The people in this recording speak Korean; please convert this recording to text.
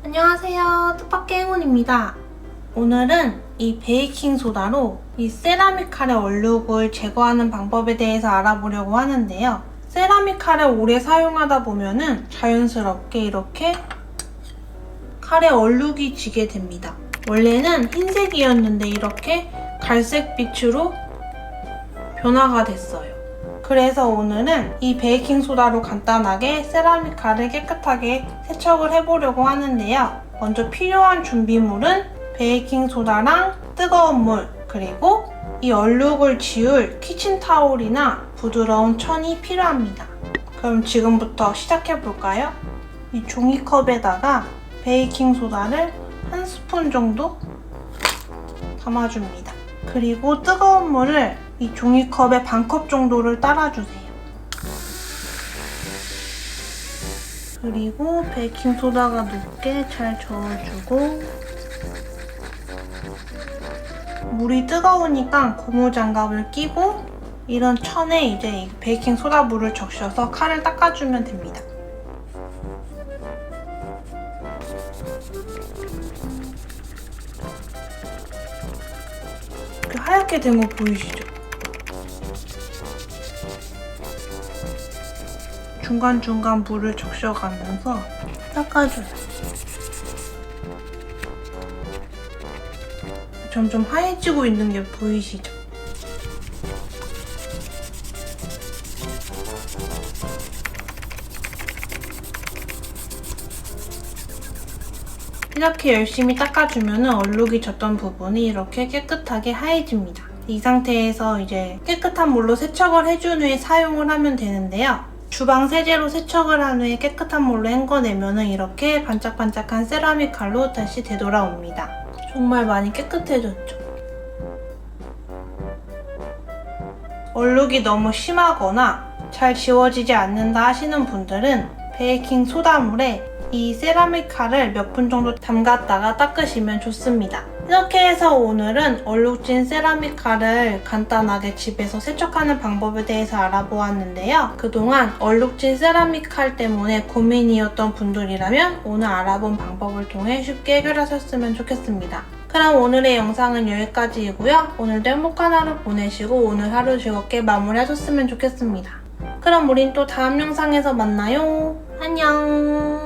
안녕하세요, 뜻밖의 행운입니다. 오늘은 이 베이킹소다로 이 세라믹 칼의 얼룩을 제거하는 방법에 대해서 알아보려고 하는데요. 세라믹 칼을 오래 사용하다 보면은 자연스럽게 이렇게 칼에 얼룩이 지게 됩니다. 원래는 흰색이었는데 이렇게 갈색빛으로 변화가 됐어요. 그래서 오늘은 이 베이킹소다로 간단하게 세라믹 칼을 깨끗하게 세척을 해보려고 하는데요. 먼저 필요한 준비물은 베이킹소다랑 뜨거운 물, 그리고 이 얼룩을 지울 키친타올이나 부드러운 천이 필요합니다. 그럼 지금부터 시작해볼까요? 이 종이컵에다가 베이킹소다를 한 스푼 정도 담아줍니다. 그리고 뜨거운 물을 이 종이컵에 반컵 정도를 따라주세요. 그리고 베이킹소다가 녹게 잘 저어주고, 물이 뜨거우니까 고무장갑을 끼고 이런 천에 이제 이 베이킹소다 물을 적셔서 칼을 닦아주면 됩니다. 이렇게 하얗게 된 거 보이시죠? 중간중간 물을 적셔가면서 닦아줘요. 점점 하얘지고 있는 게 보이시죠? 이렇게 열심히 닦아주면 얼룩이 졌던 부분이 이렇게 깨끗하게 하얘집니다. 이 상태에서 이제 깨끗한 물로 세척을 해준 후에 사용을 하면 되는데요. 주방 세제로 세척을 한 후에 깨끗한 물로 헹궈내면 이렇게 반짝반짝한 세라믹 칼로 다시 되돌아옵니다. 정말 많이 깨끗해졌죠? 얼룩이 너무 심하거나 잘 지워지지 않는다 하시는 분들은 베이킹 소다물에 이 세라믹 칼을 몇 분 정도 담갔다가 닦으시면 좋습니다. 이렇게 해서 오늘은 얼룩진 세라믹 칼을 간단하게 집에서 세척하는 방법에 대해서 알아보았는데요. 그동안 얼룩진 세라믹 칼 때문에 고민이었던 분들이라면 오늘 알아본 방법을 통해 쉽게 해결하셨으면 좋겠습니다. 그럼 오늘의 영상은 여기까지이고요. 오늘도 행복한 하루 보내시고 오늘 하루 즐겁게 마무리하셨으면 좋겠습니다. 그럼 우린 또 다음 영상에서 만나요. 안녕.